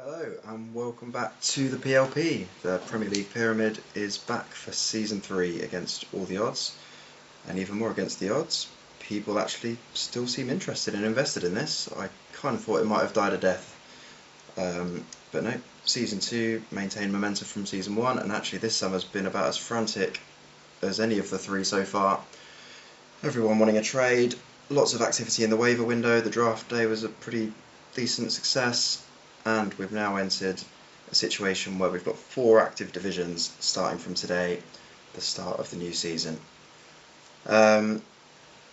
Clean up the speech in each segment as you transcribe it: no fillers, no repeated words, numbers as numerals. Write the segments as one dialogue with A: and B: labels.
A: Hello and welcome back to the PLP. The Premier League Pyramid is back for Season 3 against all the odds, and even more against the odds. People actually still seem interested and invested in this. I kind of thought it might have died a death, but no. Season 2 maintained momentum from Season 1, and actually this summer's been about as frantic as any of the three so far. Everyone wanting a trade, lots of activity in the waiver window. The draft day was a pretty decent success. And we've now entered a situation where we've got 4 active divisions starting from today, the start of the new season. Today's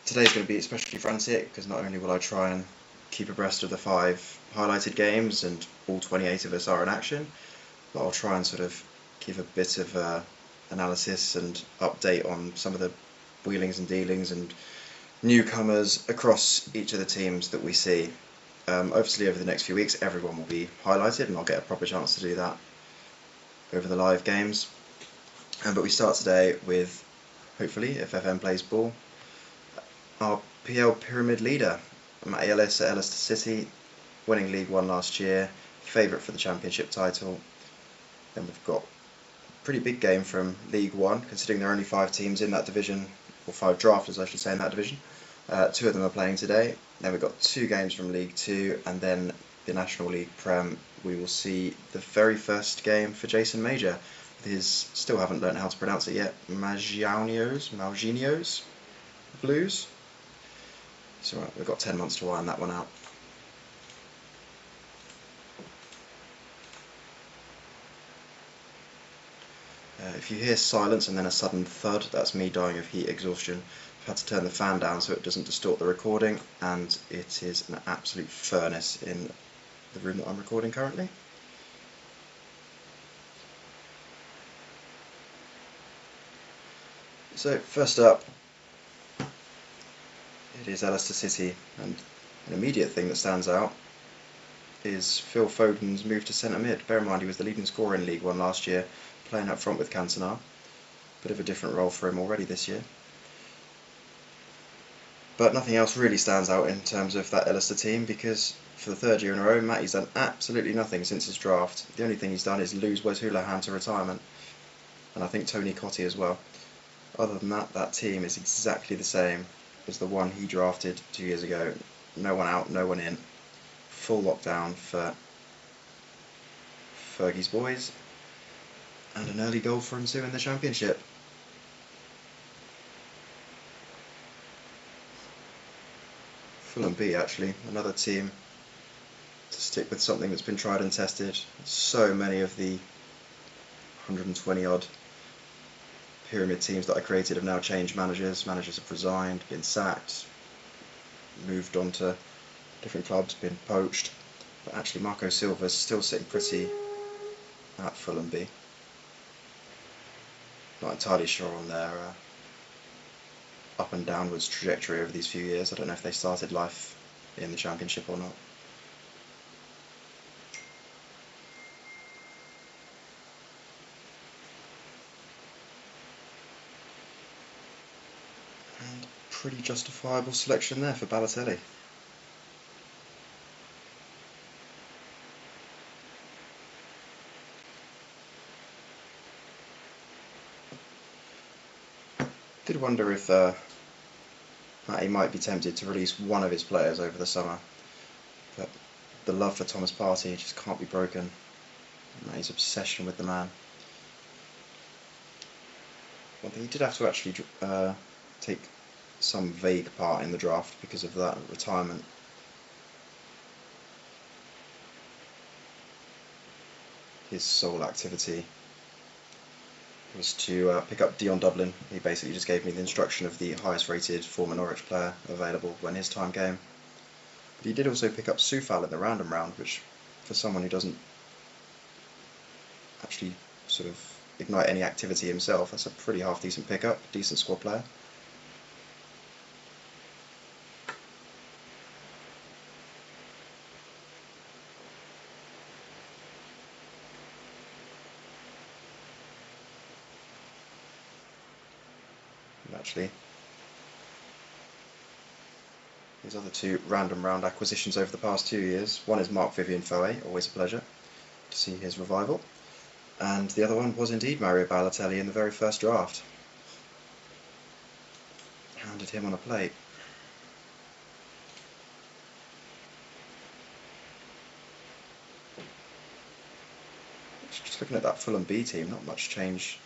A: going to be especially frantic because not only will I try and keep abreast of the 5 highlighted games and all 28 of us are in action, but I'll try and sort of give a bit of analysis and update on some of the wheelings and dealings and newcomers across each of the teams that we see. Obviously over the next few weeks everyone will be highlighted and I'll get a proper chance to do that over the live games. But we start today with, hopefully, if FM plays ball, our PL Pyramid leader, Ellister at Ellister City, winning League 1 last year, favourite for the Championship title. Then we've got a pretty big game from League 1, considering there are only 5 teams in that division, or 5 drafters I should say in that division. 2 of them are playing today. Then we've got 2 games from League 2, and then the National League Prem. We will see the very first game for Jason Major with his, still haven't learned how to pronounce it yet, Majouhinho's Blues. So we've got 10 months to iron that one out. If you hear silence and then a sudden thud, that's me dying of heat exhaustion. I've had to turn the fan down so it doesn't distort the recording, and it is an absolute furnace in the room that I'm recording currently. So first up, it is Ellister City, and an immediate thing that stands out is Phil Foden's move to centre mid. Bear in mind he was the leading scorer in League 1 last year, playing up front with Cantona. Bit of a different role for him already this year. But nothing else really stands out in terms of that Ellister team, because for the 3rd year in a row, Matty's done absolutely nothing since his draft. The only thing he's done is lose Wes Houlihan to retirement, and I think Tony Cottee as well. Other than that, that team is exactly the same as the one he drafted 2 years ago. No one out, no one in. Full lockdown for Fergie's boys, and an early goal for him too in the Championship. Fulham B, actually, another team to stick with something that's been tried and tested. So many of the 120 odd pyramid teams that I created have now changed managers. Managers have resigned, been sacked, moved on to different clubs, been poached. But actually Marco Silva's still sitting pretty at Fulham B. Not entirely sure on their up and downwards trajectory over these few years. I don't know if they started life in the Championship or not. And pretty justifiable selection there for Balotelli. Did wonder if Matty might be tempted to release one of his players over the summer, but the love for Thomas Partey just can't be broken. Matty's obsession with the man. One thing, he did have to actually take some vague part in the draft because of that retirement. His sole activity was to pick up Dion Dublin. He basically just gave me the instruction of the highest rated former Norwich player available when his time came. But he did also pick up Soufal in the random round, which for someone who doesn't actually sort of ignite any activity himself, that's a pretty half decent pickup, decent squad player. Actually, his other 2 random round acquisitions over the past 2 years. One is Mark Vivian Foe, always a pleasure, to see his revival. And the other one was indeed Mario Balotelli in the very first draft. Handed him on a plate. Just looking at that Fulham B team, not much change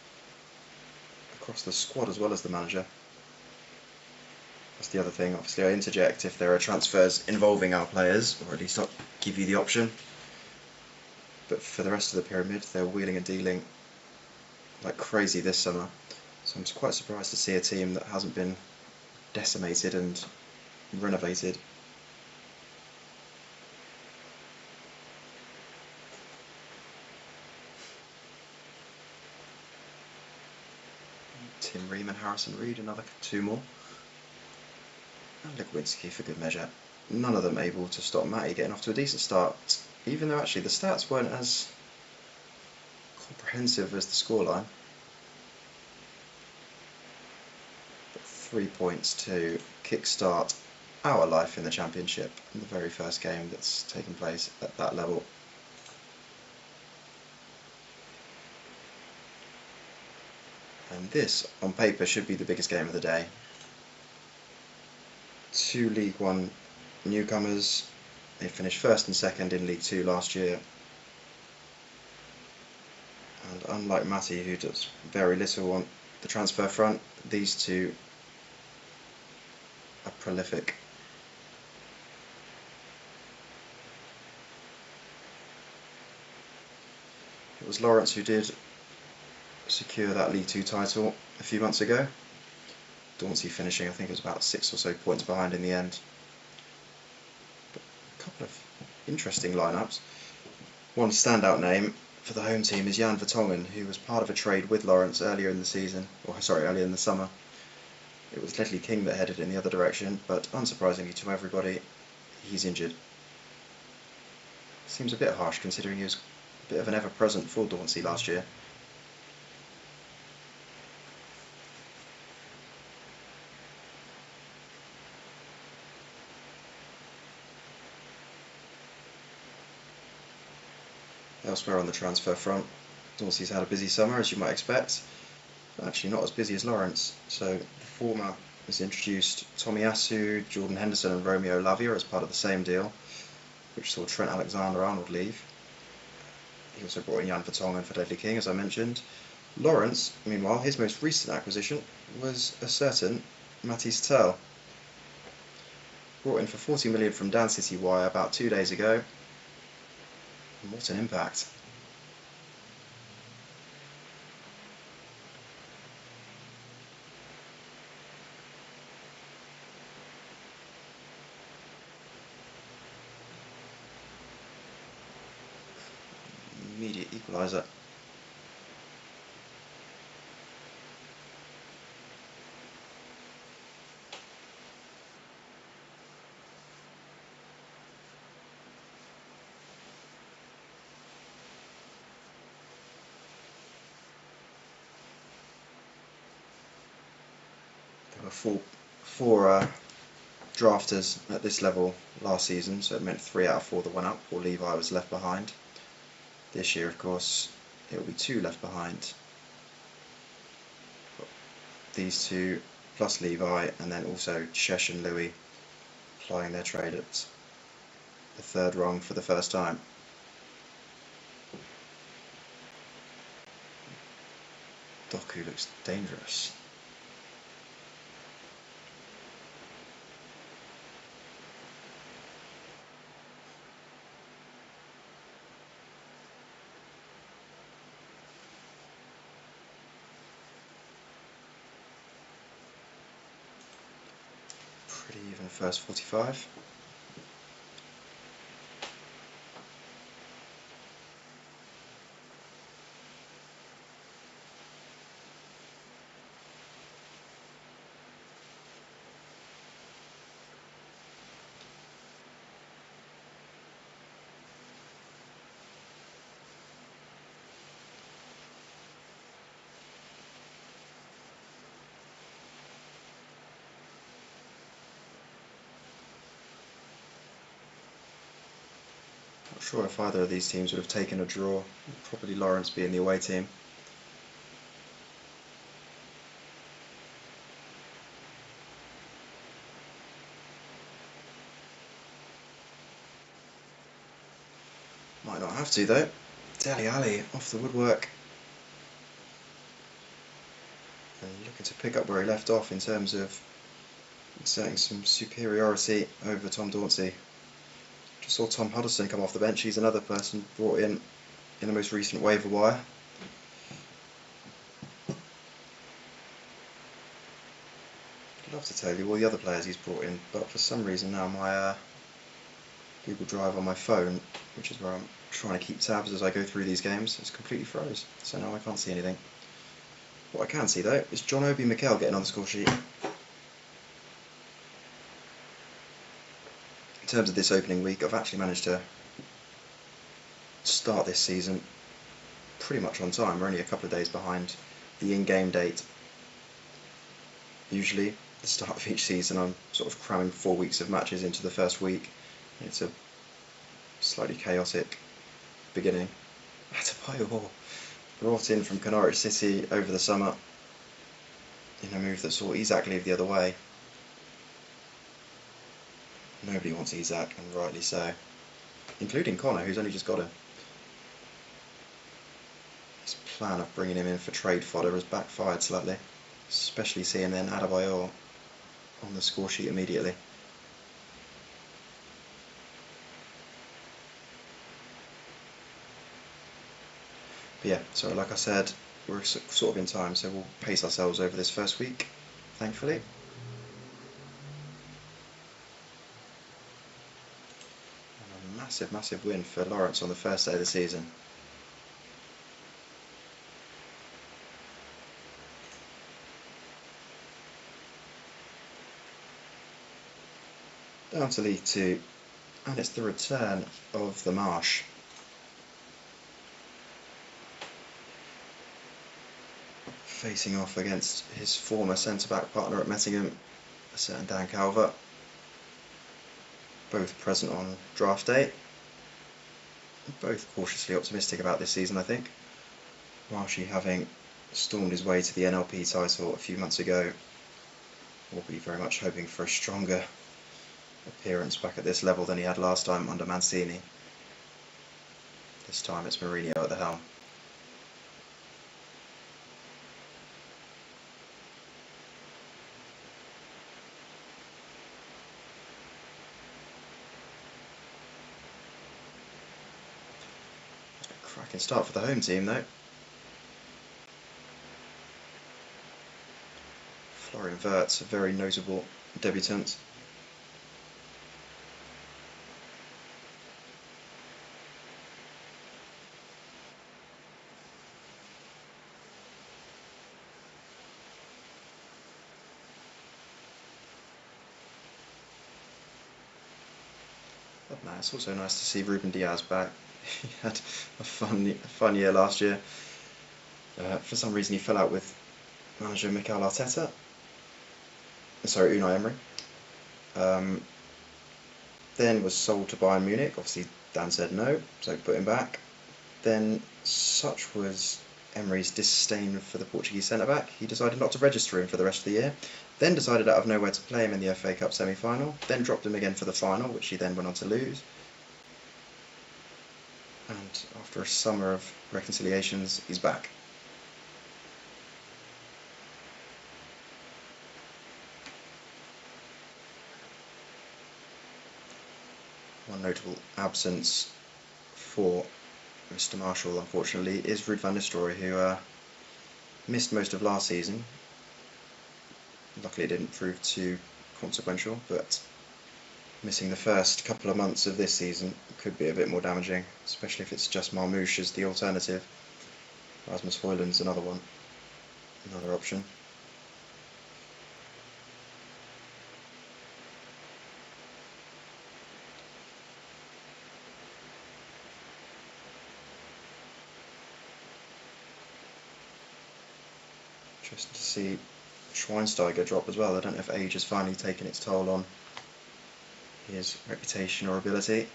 A: across the squad as well as the manager. That's the other thing. Obviously, I interject if there are transfers involving our players, or at least I'll give you the option. But for the rest of the pyramid, they're wheeling and dealing like crazy this summer. So I'm quite surprised to see a team that hasn't been decimated and renovated. Tim Ream and Harrison Reed, another two more. And Legwinski for good measure. None of them able to stop Matty getting off to a decent start, even though actually the stats weren't as comprehensive as the scoreline. But 3 points to kickstart our life in the Championship in the very first game that's taken place at that level. And this, on paper, should be the biggest game of the day. Two League One newcomers. They finished first and second in League Two last year. And unlike Matty, who does very little on the transfer front, these two are prolific. It was Lawrence who did secure that League Two title a few months ago. Dauncey finishing, I think it was about 6 or so points behind in the end. But a couple of interesting lineups. One standout name for the home team is Jan Vertonghen, who was part of a trade with Lawrence earlier in the season, earlier in the summer. It was Ledley King that headed in the other direction, but unsurprisingly to everybody, he's injured. Seems a bit harsh considering he was a bit of an ever-present for Dauncey last year. Elsewhere on the transfer front, Dauncey's had a busy summer, as you might expect. Actually not as busy as Lawrence. So the former has introduced Tomiyasu, Jordan Henderson and Romeo Lavia as part of the same deal, which saw Trent Alexander-Arnold leave. He also brought in Jan Vertonghen for Ledley King, as I mentioned. Lawrence, meanwhile, his most recent acquisition was a certain Mattpies Tel. Brought in for 40 million from Dan City Wire about 2 days ago. And what an impact. Immediate equaliser. There were four drafters at this level last season, so it meant 3 out of 4 that went up, or Levi was left behind. This year, of course, it will be 2 left behind. These two, plus Levi, and then also Shesh and Louis plying their trade at the third rung for the first time. Doku looks dangerous. Pretty even first 45. Not sure if either of these teams would have taken a draw. Probably Lawrence being the away team. Might not have to though. Dele Alli off the woodwork. And looking to pick up where he left off in terms of exerting some superiority over Tom Dauncey. Just saw Tom Huddleston come off the bench. He's another person brought in the most recent waiver wire. I'd love to tell you all the other players he's brought in, but for some reason now my Google Drive on my phone, which is where I'm trying to keep tabs as I go through these games, it's completely froze, so now I can't see anything. What I can see though is John Obi Mikel getting on the score sheet. In terms of this opening week, I've actually managed to start this season pretty much on time. We're only a couple of days behind the in-game date. Usually, at the start of each season, I'm sort of cramming 4 weeks of matches into the first week. It's a slightly chaotic beginning. Adebayor brought in from Connorwich City over the summer in a move that saw Isak leave the other way. Nobody wants Isak, and rightly so, including Connor, who's only just got him. This plan of bringing him in for trade fodder has backfired slightly, especially seeing then Adebayor on the score sheet immediately. But yeah, so like I said, we're sort of in time, so we'll pace ourselves over this first week, thankfully. And a massive, massive win for Lawrence on the first day of the season. Down to League 2, and it's the return of the Marsh. Facing off against his former centre-back partner at Mettingham, a certain Dan Calvert. Both present on draft day. Both cautiously optimistic about this season, I think. Marshy having stormed his way to the NLP title a few months ago, will be very much hoping for a stronger appearance back at this level than he had last time under Mancini. This time it's Mourinho at the helm. Cracking start for the home team though. Florian Wirtz, a very notable debutant. But no, it's also nice to see Ruben Diaz back. He had a fun year last year. For some reason he fell out with manager Mikel Arteta. Sorry, Unai Emery. Then was sold to Bayern Munich. Obviously Dan said no, so put him back. Then such was Emery's disdain for the Portuguese centre-back, he decided not to register him for the rest of the year. Then decided out of nowhere to play him in the FA Cup semi-final. Then dropped him again for the final, which he then went on to lose. And after a summer of reconciliations, he's back. One notable absence for Mr. Marshall, unfortunately, is Ruud van Nistelrooy, who missed most of last season. Luckily it didn't prove too consequential, but missing the first couple of months of this season could be a bit more damaging, especially if it's just Marmouche as the alternative. Rasmus Højlund's another option. Interesting to see Schweinsteiger drop as well. I don't know if age has finally taken its toll on his reputation or ability.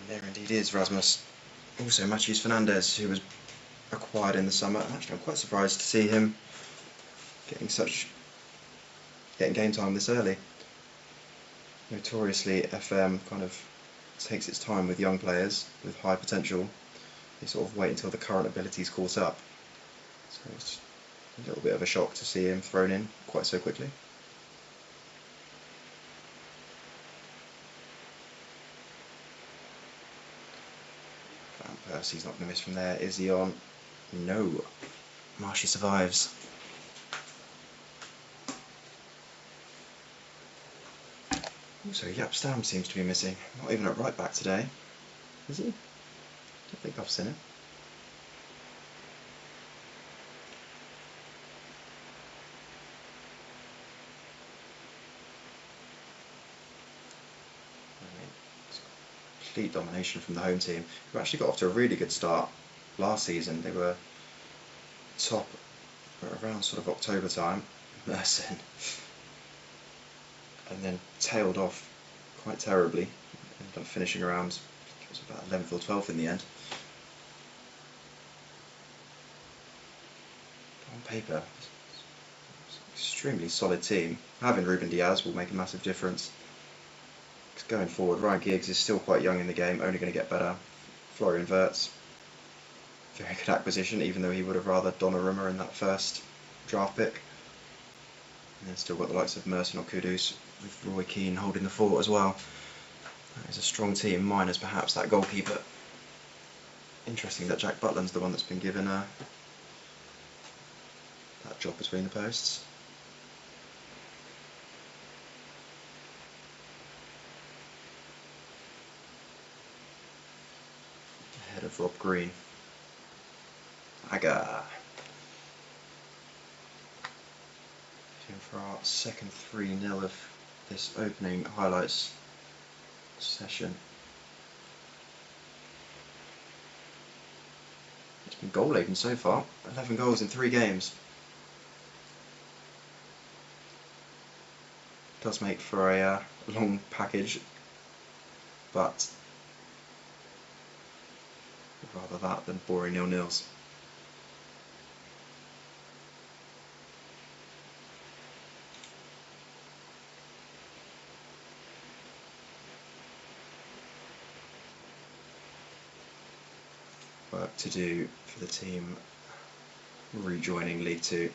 A: There indeed is Rasmus. Also Matthias Fernandes, who was acquired in the summer. Actually, I'm quite surprised to see him getting game time this early. Notoriously, FM kind of takes its time with young players with high potential. They sort of wait until the current abilities caught up. So it's a little bit of a shock to see him thrown in quite so quickly. Van Persie's not going to miss from there. Is he on? No. Marshy survives. Also, Jaap Stam seems to be missing. Not even at right back today. Is he? Don't think I've seen him. Complete domination from the home team, who actually got off to a really good start last season. They were top around sort of October time, Merson, and then tailed off quite terribly. Ended up finishing around, it was about 11th or 12th in the end. On paper, it's an extremely solid team. Having Ruben Diaz will make a massive difference. Going forward, Ryan Giggs is still quite young in the game, only going to get better. Florian Wirtz, very good acquisition, even though he would have rather Donnarumma in that first draft pick. And then still got the likes of Merson or Kudus, with Roy Keane holding the fort as well. That is a strong team, minus perhaps that goalkeeper. Interesting that Jack Butland's the one that's been given that job between the posts. Ahead of Rob Green. Aga. For our second 3-0 of this opening highlights session. It's been goal laden so far. 11 goals in 3 games. Does make for a long package, but rather that than boring 0-0s. Work to do for the team rejoining League Two.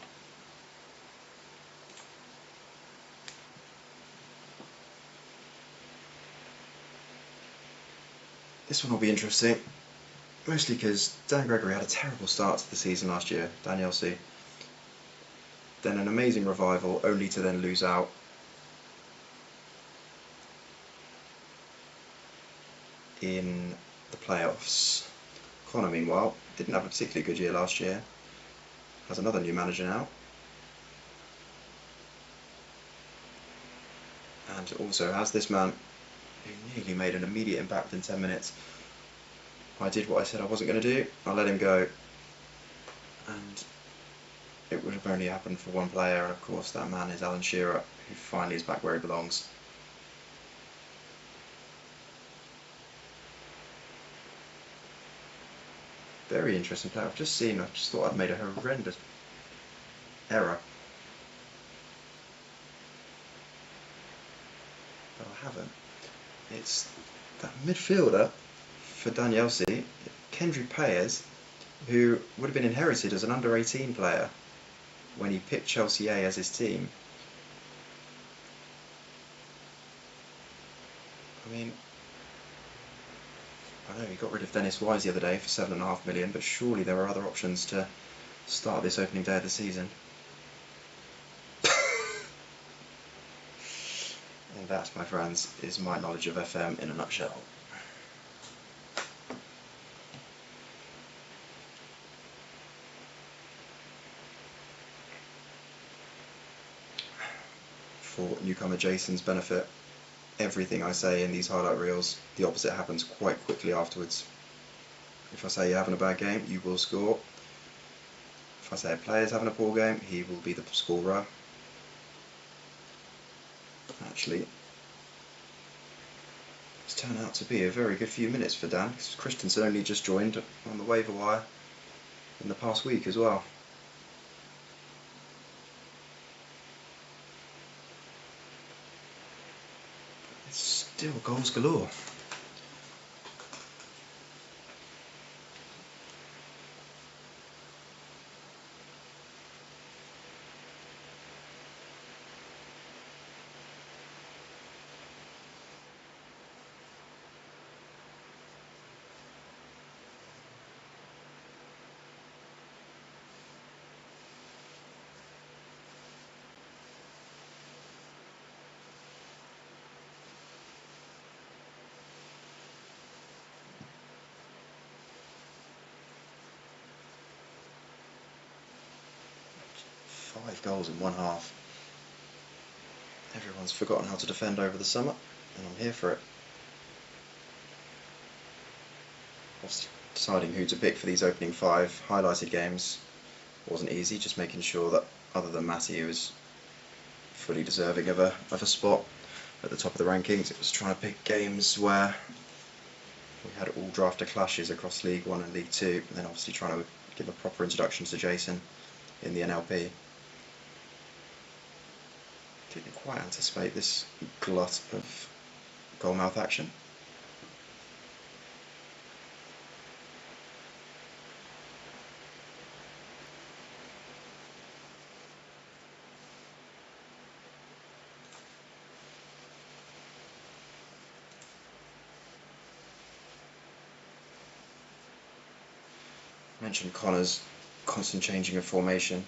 A: This one will be interesting, mostly because Dan Gregory had a terrible start to the season last year, Danielsea. Then an amazing revival, only to then lose out. In the playoffs. Connor, meanwhile, didn't have a particularly good year last year. Has another new manager now. And also has this man who nearly made an immediate impact in 10 minutes. I did what I said I wasn't going to do. I let him go. And it would have only happened for one player, and of course that man is Alan Shearer, who finally is back where he belongs. Very interesting player. I just thought I'd made a horrendous error. But I haven't. It's that midfielder for Danielsea, Kendry Payers, who would have been inherited as an under-18 player when he picked Chelsea A as his team. I mean, I know he got rid of Dennis Wise the other day for $7.5 million, but surely there are other options to start this opening day of the season. And that, my friends, is my knowledge of FM in a nutshell. For newcomer Jason's benefit, everything I say in these highlight reels, the opposite happens quite quickly afterwards. If I say you're having a bad game, you will score. If I say a player's having a poor game, he will be the scorer. Actually, it's turn out to be a very good few minutes for Dan, because Christensen only just joined on the waiver wire in the past week as well. It's still goals galore. Five goals in one half. Everyone's forgotten how to defend over the summer, and I'm here for it. Whilst deciding who to pick for these opening 5 highlighted games wasn't easy, just making sure that other than Matty, who was fully deserving of a spot at the top of the rankings, it was trying to pick games where we had all drafter clashes across League 1 and League 2, and then obviously trying to give a proper introduction to Jason in the NLP. Didn't quite anticipate this glut of goalmouth action. I mentioned Connor's constant changing of formation.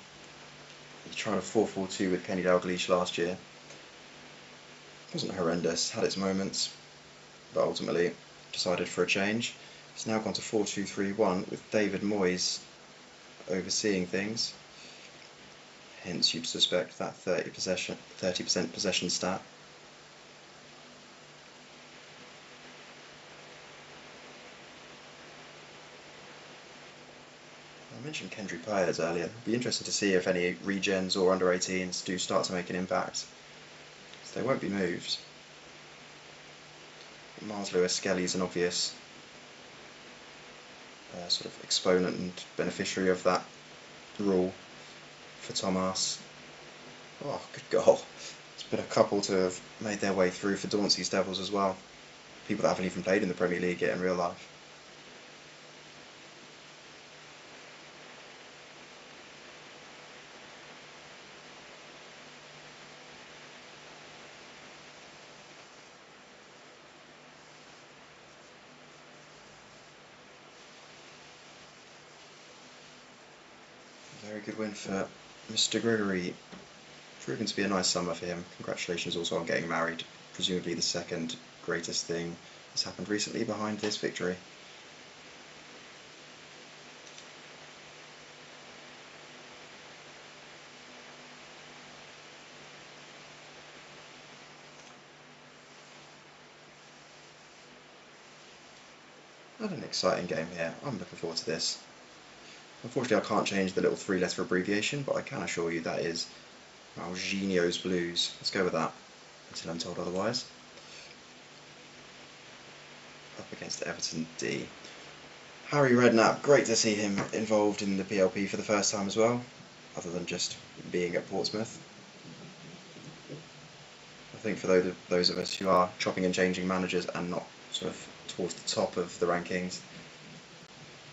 A: He tried a 4-4-2 with Kenny Dalglish last year. It wasn't horrendous, had its moments, but ultimately decided for a change. He's now gone to 4-2-3-1 with David Moyes overseeing things. Hence you'd suspect that 30% possession stat. I mentioned Kendry players earlier. I'd be interested to see if any regens or under 18s do start to make an impact. So they won't be moved. Miles Lewis-Skelly is an obvious sort of exponent and beneficiary of that rule for Thomarse. Oh, good goal. There's been a couple to have made their way through for Dauncey's Devils as well. People that haven't even played in the Premier League yet in real life. Very good win for Mr. Gregory. Proving to be a nice summer for him. Congratulations also on getting married. Presumably the second greatest thing that's happened recently behind this victory. And an exciting game here. I'm looking forward to this. Unfortunately, I can't change the little 3-letter abbreviation, but I can assure you that is Majouhinho's Blues. Let's go with that, until I'm told otherwise. Up against Everton D. Harry Redknapp, great to see him involved in the PLP for the first time as well, other than just being at Portsmouth. I think for those of us who are chopping and changing managers and not sort of towards the top of the rankings,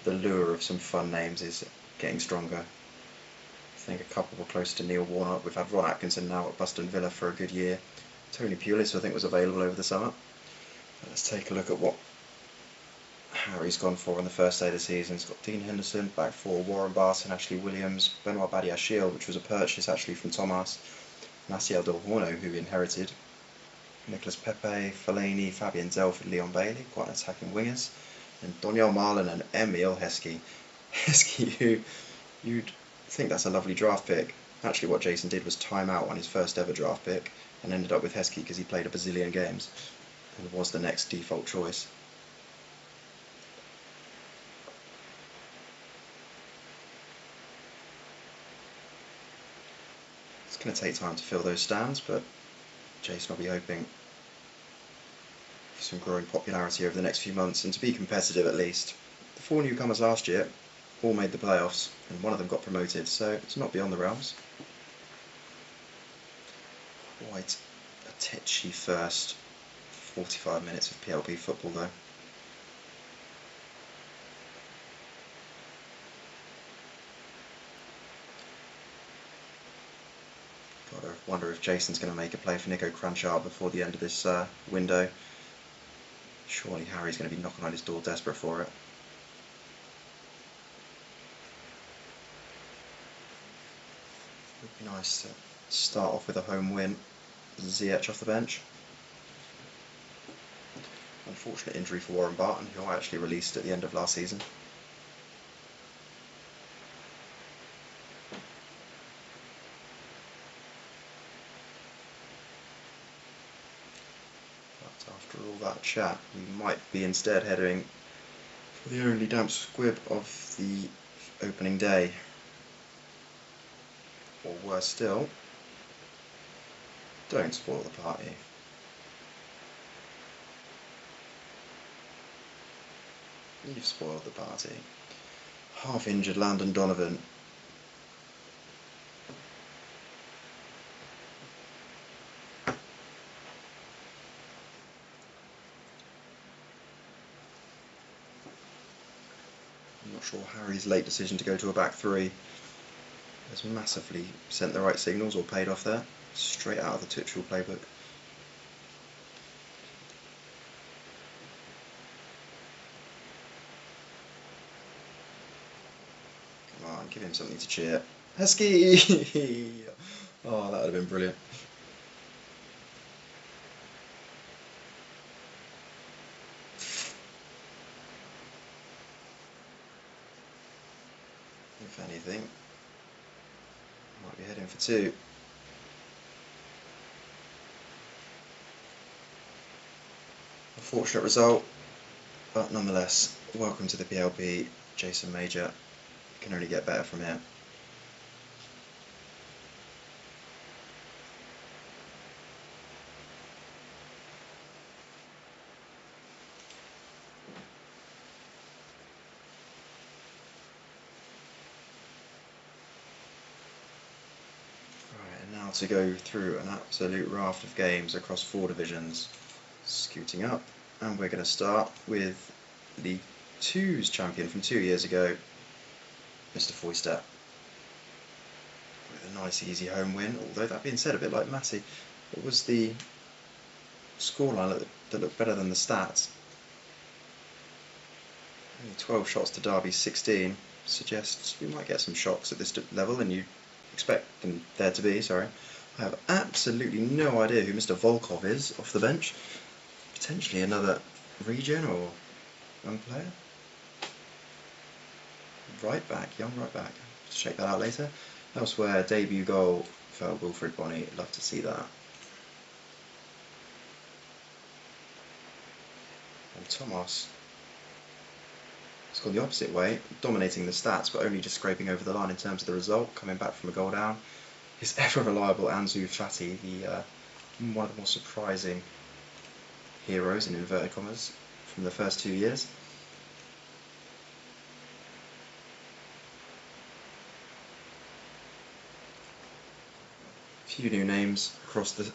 A: the lure of some fun names is getting stronger. I think a couple were close to Neil Warnock. We've had Ron Atkinson now at Buston Villa for a good year. Tony Pulis I think was available over the summer. But let's take a look at what Harry's gone for on the first day of the season. He's got Dean Henderson, back four, Warren Barton, Ashley Williams, Benoit Badiashile, which was a purchase actually from Thomarse, Naciel Del Horno, who inherited, Nicholas Pepe, Fellaini, Fabian Delph, Leon Bailey, quite an attacking wingers, and Doniel Marlin and Emil Heskey. Heskey, who you'd think that's a lovely draft pick. Actually what Jason did was time out on his first ever draft pick and ended up with Heskey because he played a bazillion games and was the next default choice. It's going to take time to fill those stands, but Jason will be hoping some growing popularity over the next few months, and to be competitive at least. The 4 newcomers last year all made the playoffs, and one of them got promoted, so it's not beyond the realms. Quite a titchy first 45 minutes of PLP football though. Gotta wonder if Jason's going to make a play for Nico Cranchard before the end of this window. Surely Harry's going to be knocking on his door desperate for it. Would be nice to start off with a home win. MATTch off the bench. Unfortunate injury for Warren Barton, who I actually released at the end of last season. But after all that chat, we might be instead heading for the only damp squib of the opening day. Or worse still, don't spoil the party. You've spoiled the party. Half-injured Landon Donovan. I'm not sure Harry's late decision to go to a back three has massively sent the right signals or paid off there. Straight out of the Tuchel playbook. Come on, give him something to cheer. Heskey! Oh, that would have been brilliant. If anything, might be heading for 2. Unfortunate result, but nonetheless, welcome to the PLP. Jason Major can only get better from here. Now to go through an absolute raft of games across 4 divisions, scooting up, and we're going to start with League 2's champion from 2 years ago, Mr. Foyverton, with a nice easy home win. Although that being said, a bit like Matty, what was the scoreline that looked better than the stats? Only 12 shots to Derby's 16 suggests we might get some shocks at this level, and you expect them there to be, sorry. I have absolutely no idea who Mr. Volkov is off the bench. Potentially another regen or young player. Right back, young right back. Just check that out later. Elsewhere, debut goal for Wilfred Bonney. Love to see that. And Thomarse has gone the opposite way, dominating the stats, but only just scraping over the line in terms of the result, coming back from a goal down. His ever-reliable Ansu Fati, one of the more surprising heroes, in inverted commas, from the first 2 years. A few new names across the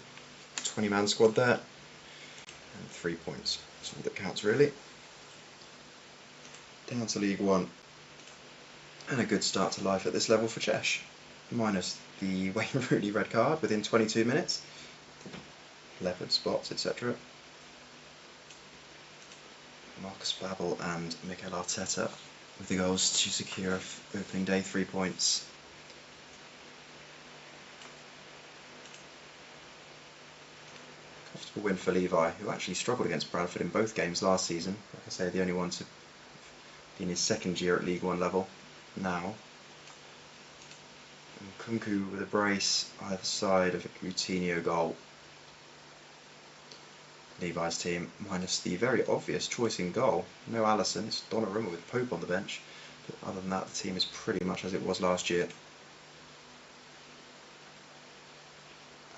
A: 20-man squad there, and 3 points. That's all that counts, really. Down to League 1, and a good start to life at this level for Chesh, minus the Wayne Rooney red card within 22 minutes, leopard spots, etc. Marcus Babbel and Mikel Arteta with the goals to secure opening day 3 points. Comfortable win for Levi, who actually struggled against Bradford in both games last season. Like I say, the only one to in his second year at League 1 level now. And Kunku with a brace either side of a Coutinho goal. Levi's team minus the very obvious choice in goal. No Allison, it's Donnarumma with Pope on the bench. But other than that, the team is pretty much as it was last year.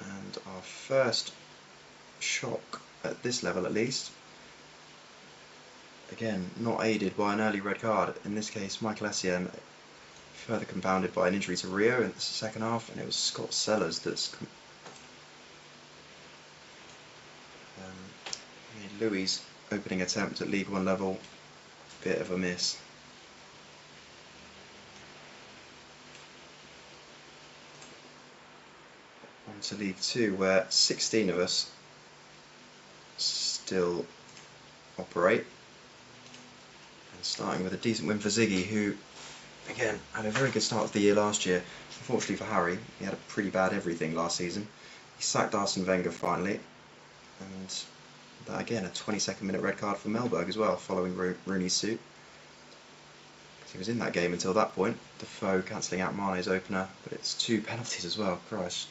A: And our first shock, at this level at least, again, not aided by an early red card. In this case, Michael Essien, further compounded by an injury to Rio in the second half, and it was Scott Sellers that's made Louis' opening attempt at League One level bit of a miss. On to League Two, where 16 of us still operate, and starting with a decent win for Ziggy, who again had a very good start to the year last year. Unfortunately for Harry, he had a pretty bad everything last season. He sacked Arsene Wenger finally, and that again, a 22nd minute red card for Melberg as well, following Rooney's suit. He was in that game until that point, Defoe cancelling out Mane's opener, but it's 2 penalties as well, Christ.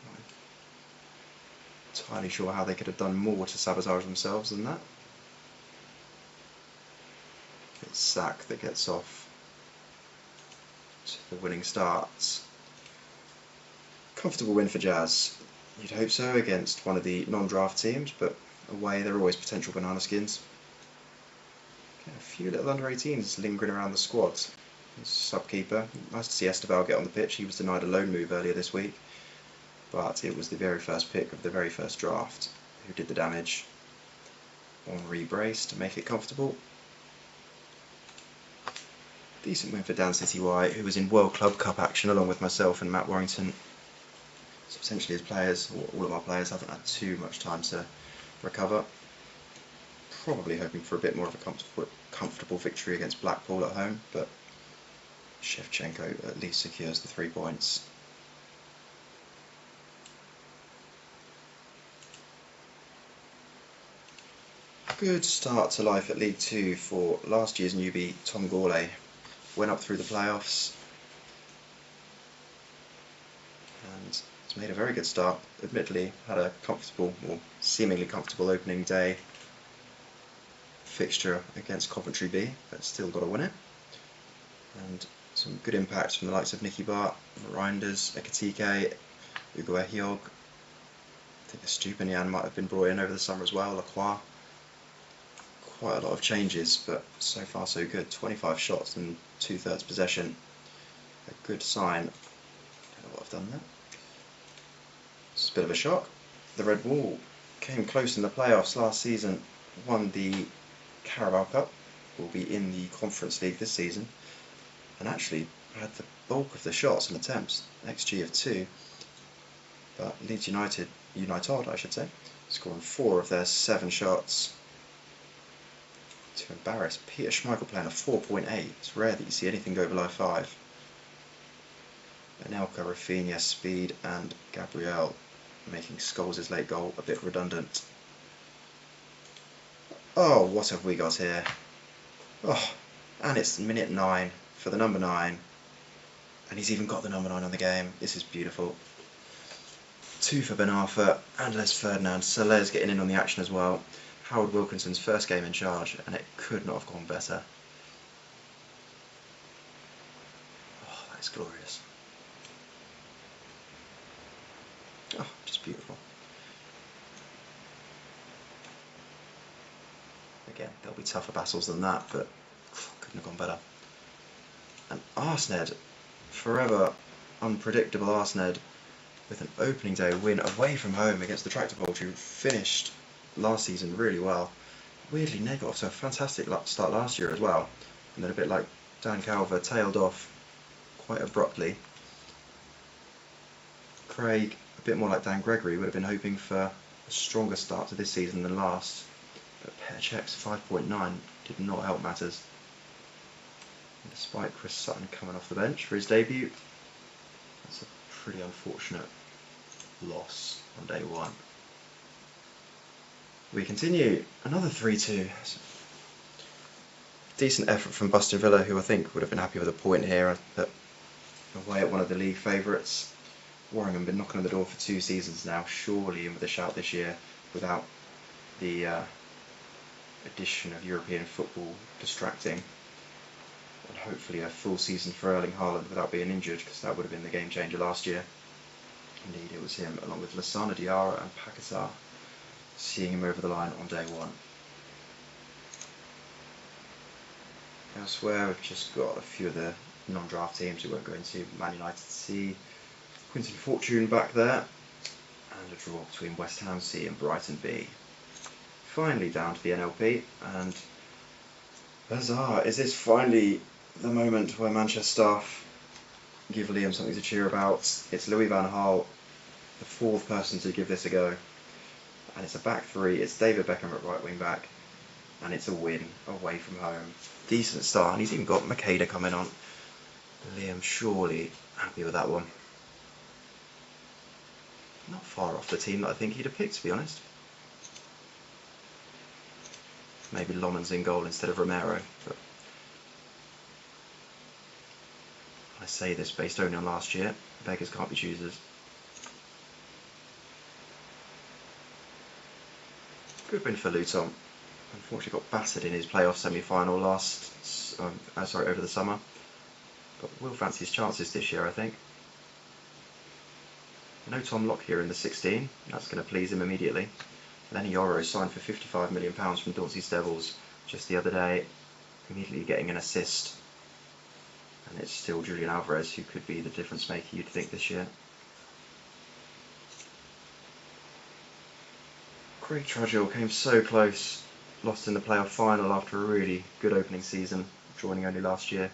A: Not entirely sure how they could have done more to sabotage themselves than that. It's Sack that gets off to the winning starts. Comfortable win for Jazz. You'd hope so against one of the non-draft teams, but away they're always potential banana skins. A few little under-18s lingering around the squad. Sub-keeper. Nice to see Esteval get on the pitch. He was denied a loan move earlier this week, but it was the very first pick of the very first draft who did the damage. Henri Brace to make it comfortable. Decent win for Dan City White, who was in World Club Cup action along with myself and Matt Warrington. So essentially his players, or all of our players, haven't had too much time to recover. Probably hoping for a bit more of a comfortable victory against Blackpool at home, but Shevchenko at least secures the 3 points. Good start to life at League Two for last year's newbie Tom Gourlay. Went up through the playoffs and has made a very good start. Admittedly, had a comfortable, or seemingly comfortable opening day fixture against Coventry B, but still got to win it. And some good impacts from the likes of Nicky Bart, Reinders, Ekatike, Ugo Ehiog. I think Estupinian might have been brought in over the summer as well, Lacroix. Quite a lot of changes, but so far so good. 25 shots and 2/3 possession. A good sign. Don't know what I've done there. It's a bit of a shock. The Red Wall came close in the playoffs last season, won the Carabao Cup, will be in the Conference League this season, and actually had the bulk of the shots and attempts, XG of 2, but Leeds UniTodd I should say, scoring 4 of their 7 shots to embarrass Peter Schmeichel playing a 4.8. It's rare that you see anything go below 5. Anelka, Rafinha, Speed and Gabriel making Scholes' late goal a bit redundant. Oh, what have we got here? Oh, and it's minute 9 for the number 9. And he's even got the number 9 on the game. This is beautiful. 2 for Ben Arfa and Les Ferdinand. Salez getting in on the action as well. Howard Wilkinson's first game in charge, and it could not have gone better. Oh, that is glorious. Oh, just beautiful. Again, there'll be tougher battles than that, but couldn't have gone better. And Arsened, forever unpredictable Arsened, with an opening day win away from home against the Tractor Bolge, who finished last season really well. Weirdly, they got off to a fantastic start last year as well, and then a bit like Dan Calver, tailed off quite abruptly. Craig, a bit more like Dan Gregory, would have been hoping for a stronger start to this season than last. But Petrchek's 5.9 did not help matters. And despite Chris Sutton coming off the bench for his debut, that's a pretty unfortunate loss on day 1. We continue, another 3-2. Decent effort from Buston Villa, who I think would have been happy with a point here, but away at one of the league favourites. Warringham have been knocking on the door for 2 seasons now, surely in with a shout this year, without the addition of European football distracting, and hopefully a full season for Erling Haaland without being injured, because that would have been the game changer last year. Indeed, it was him, along with Lassana Diarra and Paquetá. seeing him over the line on day one. Elsewhere, we've just got a few of the non-draft teams we won't go into. Man United C, Quinton Fortune back there, and a draw between West Ham C and Brighton B. Finally down to the NLP, and huzzah, is this finally the moment where Manchester staff give Liam something to cheer about? It's Louis van Gaal, the fourth person to give this a go, and it's a back three. It's David Beckham at right wing back, and it's a win away from home. Decent start, and he's even got Makeda coming on. Liam surely happy with that one. Not far off the team that I think he'd have picked, to be honest. Maybe Lomon's in goal instead of Romero, but I say this based only on last year. Beggars can't be choosers. Good win for Luton. Unfortunately got battered in his playoff semi-final over the summer, but will fancy his chances this year, I think. No Tom Lockyer in the 16, that's going to please him immediately. Lenny Yoro signed for £55 million from Dauncey's Devils just the other day, immediately getting an assist. And it's still Julian Alvarez who could be the difference maker, you'd think, this year. Craig Trudgill came so close, lost in the playoff final after a really good opening season, joining only last year.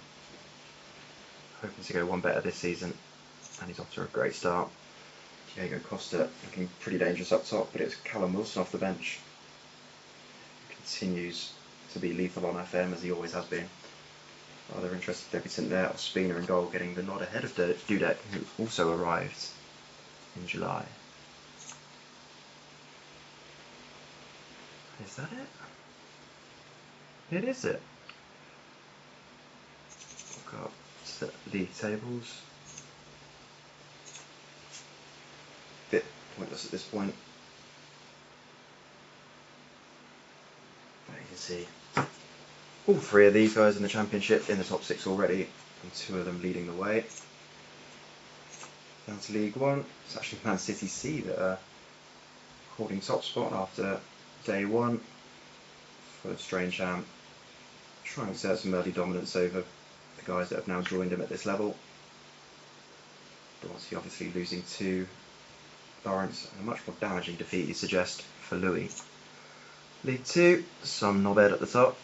A: Hoping to go one better this season, and he's off to a great start. Diego Costa looking pretty dangerous up top, but it's Callum Wilson off the bench. He continues to be lethal on FM as he always has been. Rather interested debutant there, Ospina in goal, getting the nod ahead of Dudek, who also arrived in July. Is that it? It is it. Look up the league tables. Bit pointless at this point. But you can see all three of these guys in the Championship in the top six already, and two of them leading the way. Down to League One, it's actually Man City C that are holding top spot after day one. FullofStrangeham trying to exert some early dominance over the guys that have now joined him at this level. Dauncey obviously losing to Lawrence, and a much more damaging defeat, you suggest, for Louis. League 2, some knobhead at the top,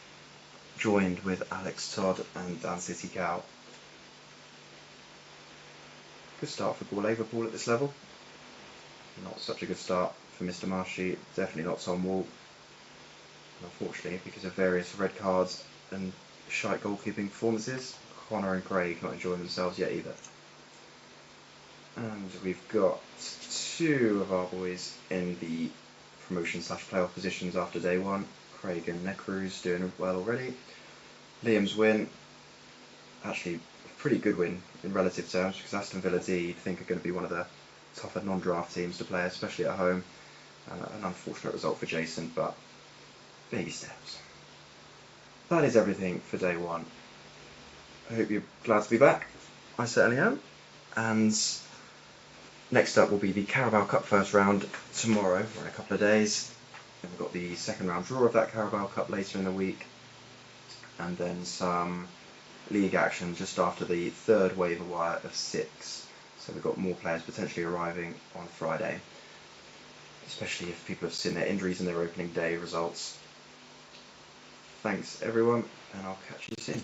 A: joined with Alex Todd and Dan City Cow. Good start for Gourlayverpool at this level. Not such a good start for Mr. Marshy, definitely not Tom Whall. Unfortunately, because of various red cards and shite goalkeeping performances, Connor and Craig not enjoying themselves yet either. And we've got two of our boys in the promotion/playoff positions after day one. Craig and Necruz doing well already. Liam's win, actually a pretty good win in relative terms, because Aston Villa D, you'd think, are going to be one of the tougher non-draft teams to play, especially at home. An unfortunate result for Jason, but baby steps. That is everything for day one. I hope you're glad to be back. I certainly am. And next up will be the Carabao Cup first round tomorrow, or in a couple of days. Then we've got the second round draw of that Carabao Cup later in the week. And then some league action just after the third waiver wire of 6. So we've got more players potentially arriving on Friday, especially if people have seen their injuries in their opening day results. Thanks everyone, and I'll catch you soon.